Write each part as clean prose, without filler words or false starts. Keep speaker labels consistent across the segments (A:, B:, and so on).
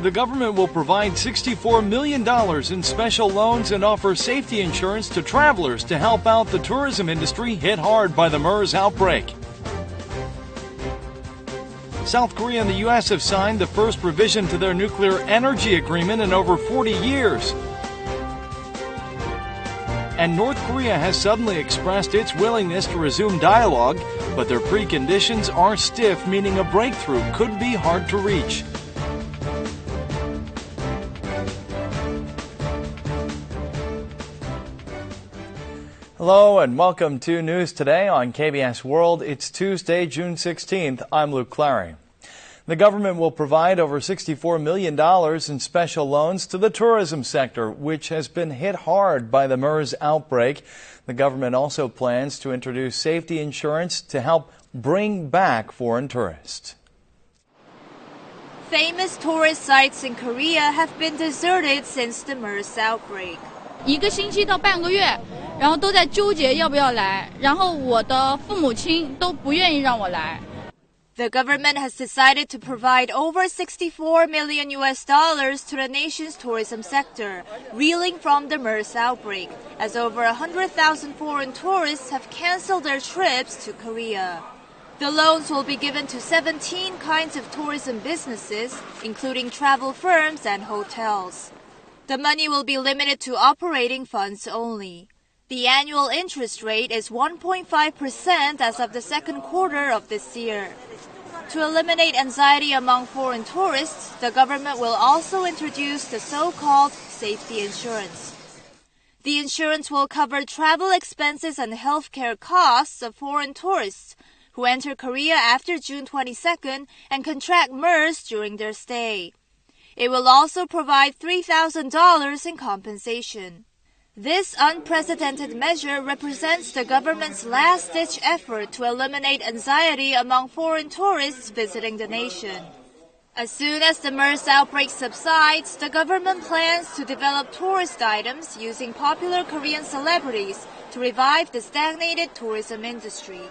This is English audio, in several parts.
A: the government will provide $64 million in special loans and offer safety insurance to travelers to help out the tourism industry hit hard by the MERS outbreak. South Korea and the U.S. have signed the first revision to their nuclear energy agreement in over 40 years. And North Korea has suddenly expressed its willingness to resume dialogue, but their preconditions are stiff, meaning a breakthrough could be hard to reach. Hello and welcome to News Today on KBS World. It's Tuesday, June 16th. I'm Luke Clary. The government will provide over $64 million in special loans to the tourism sector, which has been hit hard by the MERS outbreak. The government also plans to introduce safety insurance to help bring back foreign tourists.
B: Famous tourist sites in Korea have been deserted since the MERS outbreak.
C: 1个星期到半个月，然后都在纠结要不要来，然后我的父母亲都不愿意让我来。
B: The government has decided to provide over $64 million to the nation's tourism sector, reeling from the MERS outbreak, as over 100,000 foreign tourists have canceled their trips to Korea. The loans will be given to 17 kinds of tourism businesses, including travel firms and hotels. The money will be limited to operating funds only. The annual interest rate is 1.5% as of the second quarter of this year. To eliminate anxiety among foreign tourists, the government will also introduce the so-called safety insurance. The insurance will cover travel expenses and healthcare costs of foreign tourists who enter Korea after June 22nd and contract MERS during their stay. It will also provide $3,000 in compensation. This unprecedented measure represents the government's last-ditch effort to eliminate anxiety among foreign tourists visiting the nation. As soon as the MERS outbreak subsides, the government plans to develop tourist items using popular Korean celebrities to revive the stagnated tourism industry.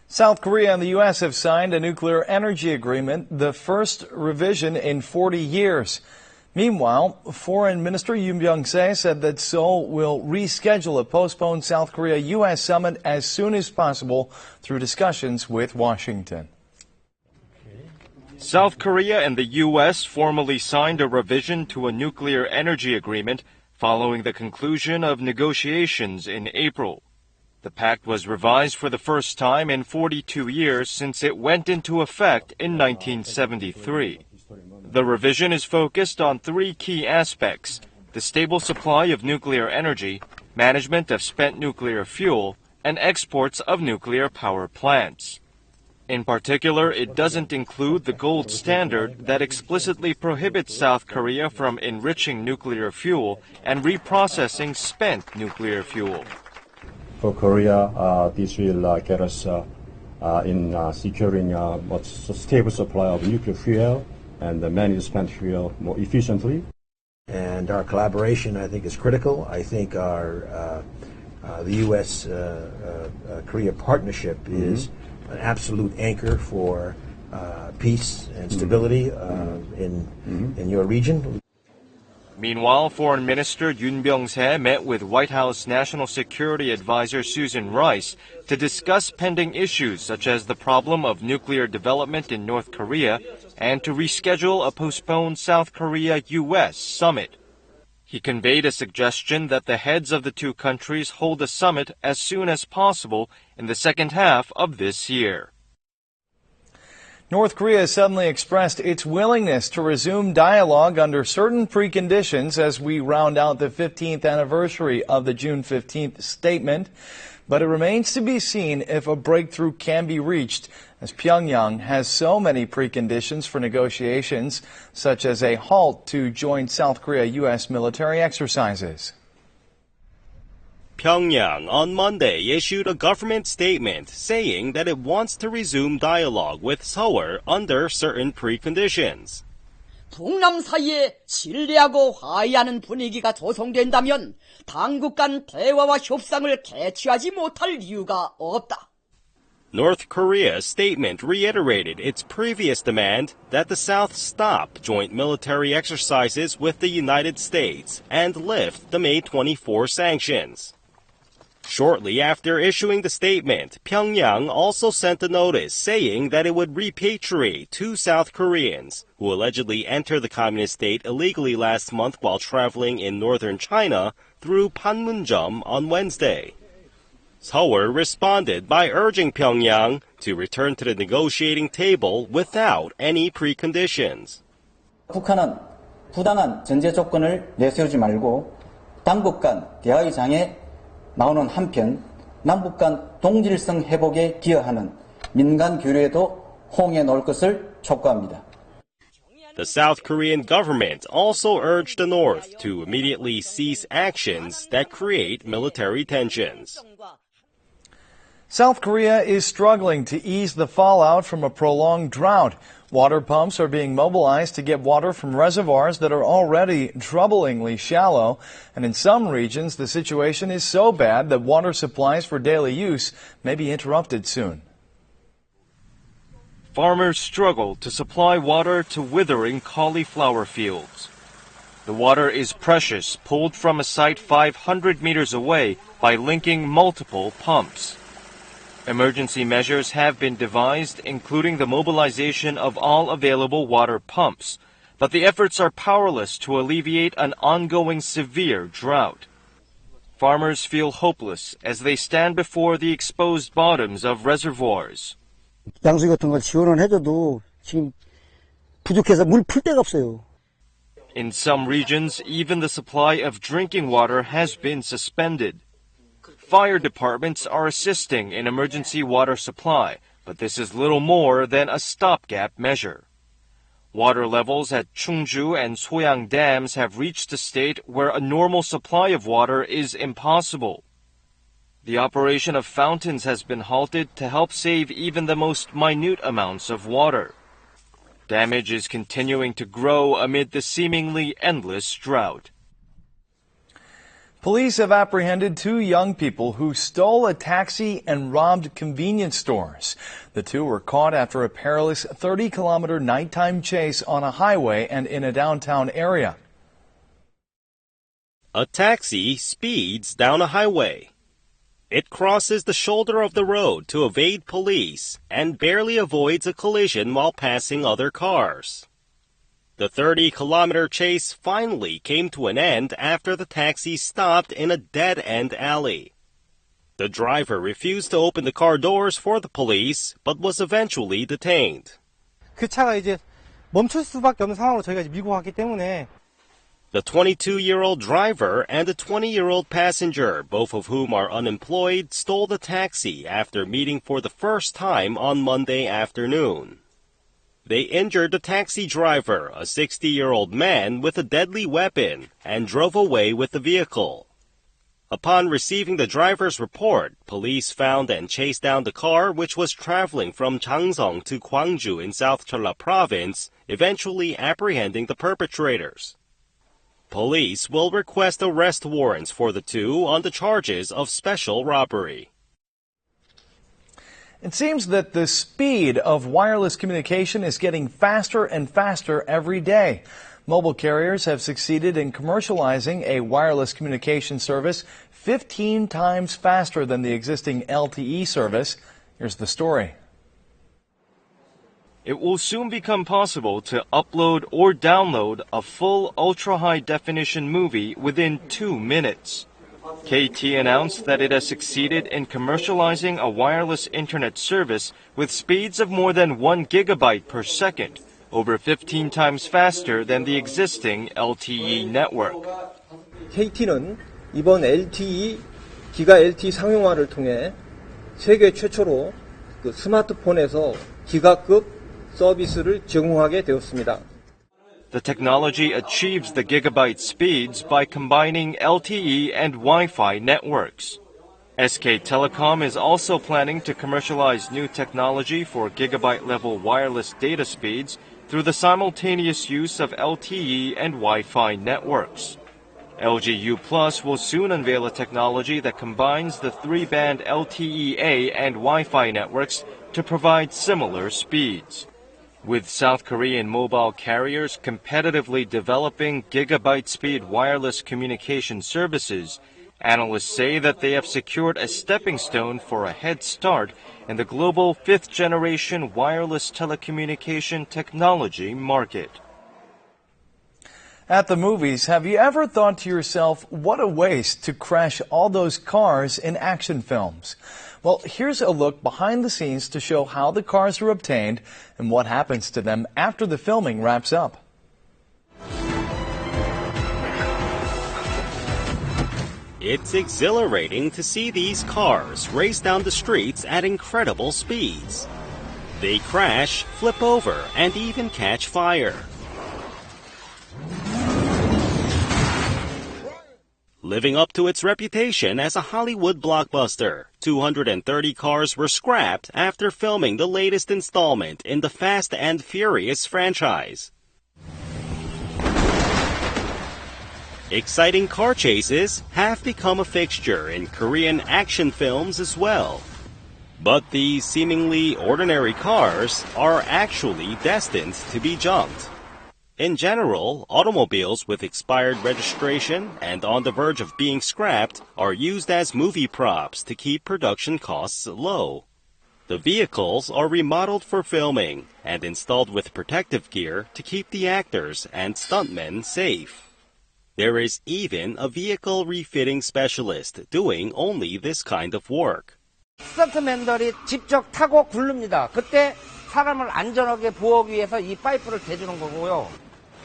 A: South Korea and the U.S. have signed a nuclear energy agreement, the first revision in 40 years. Meanwhile, Foreign Minister Yoon Byung-se said that Seoul will reschedule a postponed South Korea-U.S. summit as soon as possible through discussions with Washington.
D: South Korea and the U.S. formally signed a revision to a nuclear energy agreement following the conclusion of negotiations in April. The pact was revised for the first time in 42 years since it went into effect in 1973. The revision is focused on three key aspects: the stable supply of nuclear energy, management of spent nuclear fuel, and exports of nuclear power plants. In particular, it doesn't include the gold standard that explicitly prohibits South Korea from enriching nuclear fuel and reprocessing spent nuclear fuel.
E: For Korea, this will get us in securing a stable supply of nuclear fuel and manage spent fuel more efficiently.
F: And our collaboration, I think, is critical. I think our the U.S.-Korea partnership is an absolute anchor for peace and stability in your region.
D: Meanwhile, Foreign Minister Yoon Byung-se met with White House National Security Advisor Susan Rice to discuss pending issues such as the problem of nuclear development in North Korea and to reschedule a postponed South Korea-U.S. summit. He conveyed a suggestion that the heads of the two countries hold a summit as soon as possible in the second half of this year.
A: North Korea has suddenly expressed its willingness to resume dialogue under certain preconditions as we round out the 15th anniversary of the June 15th statement. But it remains to be seen if a breakthrough can be reached, as Pyongyang has so many preconditions for negotiations, such as a halt to joint South Korea-U.S. military exercises.
G: Pyongyang on Monday issued a government statement saying that it wants to resume dialogue with Seoul under certain preconditions.
H: 북남 사이에 신뢰하고 화해하는 분위기가 조성된다면 당국 간 대화와 협상을 개최하지 못할 이유가 없다.
G: North Korea's statement reiterated its previous demand that the South stop joint military exercises with the United States and lift the May 24 sanctions. Shortly after issuing the statement, Pyongyang also sent a notice saying that it would repatriate 2 South Koreans who allegedly entered the communist state illegally last month while traveling in northern China through Panmunjom on Wednesday. Seoul responded by urging Pyongyang to return to the negotiating table without any preconditions.
I: 북한은 부당한 전제 조건을 내세우지 말고 당국 간 대화의 장에 나오는 한편 남북 간 동질성 회복에 기여하는 민간 교류에도 호응해 놓을 것을 촉구합니다.
G: The South Korean government also urged the North to immediately cease actions that create military tensions.
A: South Korea is struggling to ease the fallout from a prolonged drought. Water pumps are being mobilized to get water from reservoirs that are already troublingly shallow. And in some regions, the situation is so bad that water supplies for daily use may be interrupted soon.
D: Farmers struggle to supply water to withering cauliflower fields. The water is precious, pulled from a site 500 meters away by linking multiple pumps. Emergency measures have been devised, including the mobilization of all available water pumps, but the efforts are powerless to alleviate an ongoing severe drought. Farmers feel hopeless as they stand before the exposed bottoms of reservoirs.
J: 양수기 같은 걸 지원을 해줘도 지금 부족해서 물 풀 데가 없어요.
D: In some regions, even the supply of drinking water has been suspended. Fire departments are assisting in emergency water supply, but this is little more than a stopgap measure. Water levels at Chungju and Soyang dams have reached a state where a normal supply of water is impossible. The operation of fountains has been halted to help save even the most minute amounts of water. Damage is continuing to grow amid the seemingly endless drought.
A: Police have apprehended 2 young people who stole a taxi and robbed convenience stores. The 2 were caught after a perilous 30-kilometer nighttime chase on a highway and in a downtown area.
G: A taxi speeds down a highway. It crosses the shoulder of the road to evade police and barely avoids a collision while passing other cars. The 30-kilometer chase finally came to an end after the taxi stopped in a dead-end alley. The driver refused to open the car doors for the police, but was eventually detained.
J: 그 차가 이제 멈출 수밖에 없는 상황으로 저희가 밀고 갔기 때문에
G: The 22-year-old driver and a 20-year-old passenger, both of whom are unemployed, stole the taxi after meeting for the first time on Monday afternoon. They injured the taxi driver, a 60-year-old man, with a deadly weapon and drove away with the vehicle. Upon receiving the driver's report, police found and chased down the car, which was traveling from Changsong to Gwangju in South Jeolla Province, eventually apprehending the perpetrators. Police will request arrest warrants for the 2 on the charges of special robbery.
A: It seems that the speed of wireless communication is getting faster and faster every day. Mobile carriers have succeeded in commercializing a wireless communication service 15 times faster than the existing LTE service. Here's the story.
D: It will soon become possible to upload or download a full ultra-high-definition movie within 2 minutes. KT announced that it has succeeded in commercializing a wireless internet service with speeds of more than 1 gigabyte per second, over 15 times faster than the existing LTE network.
J: KT는 이번 LTE, 기가 LTE 상용화를 통해 세계 최초로 그 스마트폰에서 기가급 서비스를 제공하게 되었습니다.
D: The technology achieves the gigabyte speeds by combining LTE and Wi-Fi networks. SK Telecom is also planning to commercialize new technology for gigabyte-level wireless data speeds through the simultaneous use of LTE and Wi-Fi networks. LG U Plus will soon unveil a technology that combines the 3-band LTE-A and Wi-Fi networks to provide similar speeds. With South Korean mobile carriers competitively developing gigabyte-speed wireless communication services, analysts say that they have secured a stepping stone for a head start in the global 5th-generation wireless telecommunication technology market.
A: At the movies, have you ever thought to yourself, what a waste to crash all those cars in action films? Well, here's a look behind the scenes to show how the cars are obtained and what happens to them after the filming wraps up.
G: It's exhilarating to see these cars race down the streets at incredible speeds. They crash, flip over, and even catch fire. Living up to its reputation as a Hollywood blockbuster, 230 cars were scrapped after filming the latest installment in the Fast and Furious franchise. Exciting car chases have become a fixture in Korean action films as well. But these seemingly ordinary cars are actually destined to be junked. In general, automobiles with expired registration and on the verge of being scrapped are used as movie props to keep production costs low. The vehicles are remodeled for filming and installed with protective gear to keep the actors and stuntmen safe. There is even a vehicle refitting specialist doing only this kind of work.
K: 스턴트맨들이 직접 타고 굴릅니다. 그때 사람을 안전하게 보호하기 위해서 이 파이프를 대주는 거고요.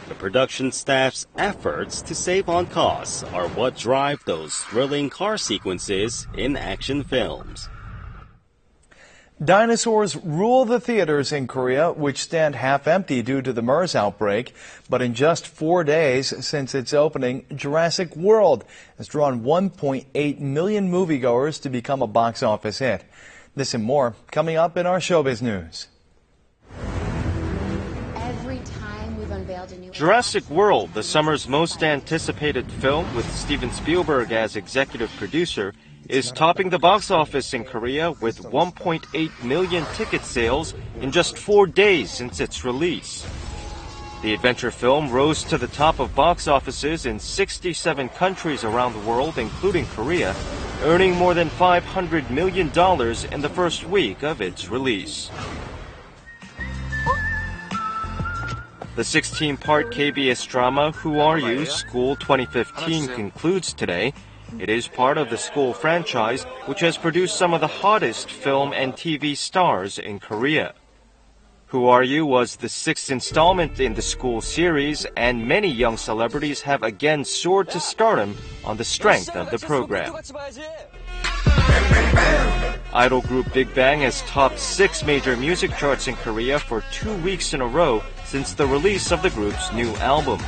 G: The production staff's efforts to save on costs are what drive those thrilling car sequences in action films.
A: Dinosaurs rule the theaters in Korea, which stand half empty due to the MERS outbreak. But in just 4 days since its opening, Jurassic World has drawn 1.8 million moviegoers to become a box office hit. This and more coming up in our showbiz news.
D: Jurassic World, the summer's most anticipated film with Steven Spielberg as executive producer, is topping the box office in Korea with 1.8 million ticket sales in just 4 days since its release. The adventure film rose to the top of box offices in 67 countries around the world, including Korea, earning more than $500 million in the first week of its release. The 16-part KBS drama Who Are You? School 2015 concludes today. It is part of the School franchise, which has produced some of the hottest film and TV stars in Korea. Who Are You? Was the 6th installment in the School series, and many young celebrities have again soared to stardom on the strength of the program. Idol group Big Bang has topped 6 major music charts in Korea for 2 weeks in a row since the release of the group's new album.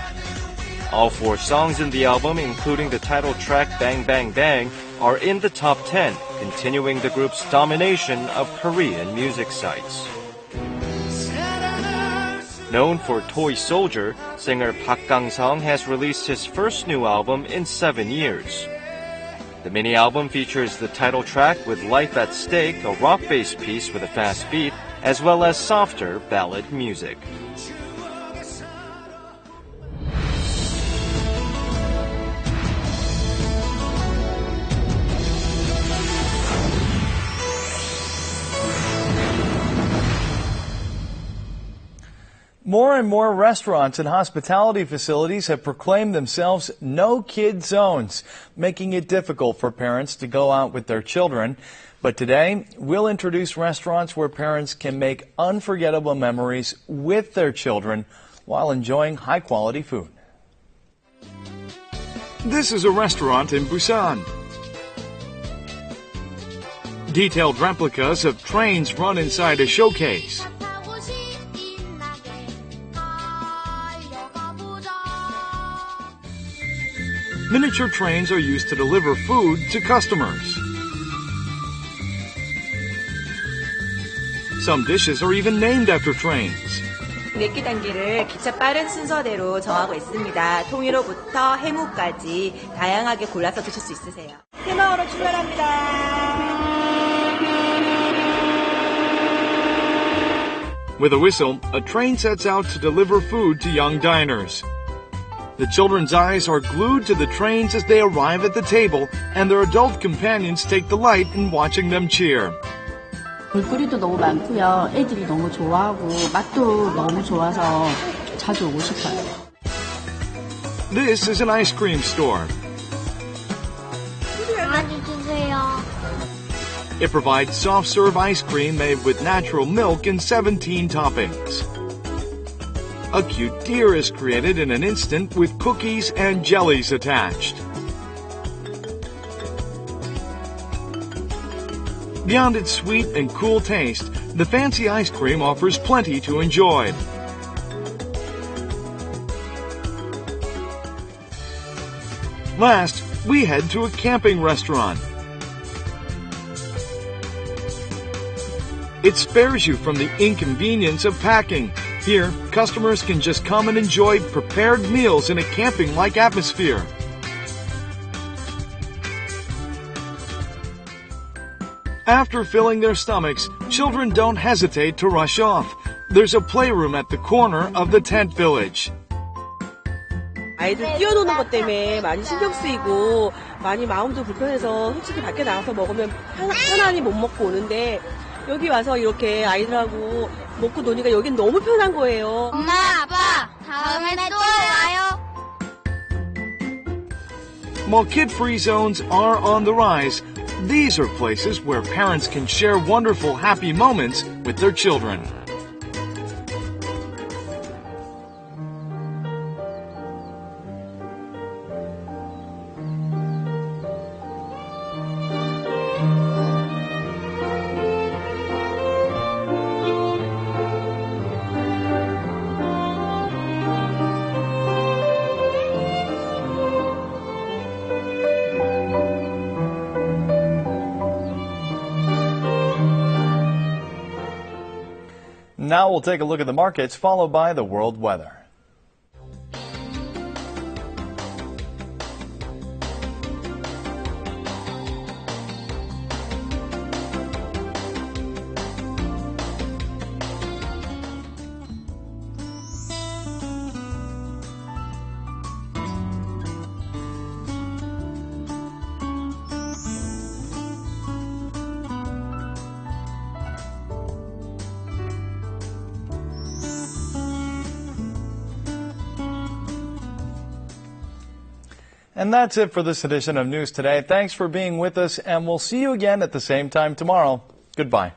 D: All 4 songs in the album, including the title track Bang Bang Bang, are in the top 10, continuing the group's domination of Korean music sites. Known for Toy Soldier, singer Park Kang-sung has released his first new album in 7 years. The mini-album features the title track with Life at Stake, a rock-based piece with a fast beat, as well as softer ballad music.
A: More and more restaurants and hospitality facilities have proclaimed themselves no-kid zones, making it difficult for parents to go out with their children. But today, we'll introduce restaurants where parents can make unforgettable memories with their children while enjoying high-quality food.
L: This is a restaurant in Busan. Detailed replicas of trains run inside a showcase. Miniature trains are used to deliver food to customers. Some dishes are even named after trains.
M: 브레이크 단계를 기차 빠른 순서대로 정하고 있습니다. 통일호부터 해무까지 다양하게 골라서 드실 수 있으세요. 테마호로 출발합니다.
L: With a whistle, a train sets out to deliver food to young diners. The children's eyes are glued to the trains as they arrive at the table, and their adult companions take delight in watching them cheer.
N: 볼거리도 너무 많고요. 애들이 너무 좋아하고 맛도 너무 좋아서 자주 오고 싶어요.
L: This is an ice cream store.
O: 많이 주세요.
L: It provides soft-serve ice cream made with natural milk and 17 toppings. A cute deer is created in an instant with cookies and jellies attached. Beyond its sweet and cool taste, the fancy ice cream offers plenty to enjoy. Last, we head to a camping restaurant. It spares you from the inconvenience of packing. Here, customers can just come and enjoy prepared meals in a camping-like atmosphere. After filling their stomachs, children don't hesitate to rush off. There's a playroom at the corner of the tent village.
P: 아이들 뛰어노는 것 때문에 많이 신경 쓰이고 많이 마음도 불편해서 솔직히 밖에 나가서 먹으면 편안히 못 먹고 오는데 여기 와서 이렇게 아이들하고 먹고 노니까 여긴 너무 편한 거예요.
O: 엄마, 아빠, 다음에 또 와요.
L: While kid-free zones are on the rise, these are places where parents can share wonderful, happy moments with their children.
A: Now we'll take a look at the markets, followed by the world weather. And that's it for this edition of News Today. Thanks for being with us, and we'll see you again at the same time tomorrow. Goodbye.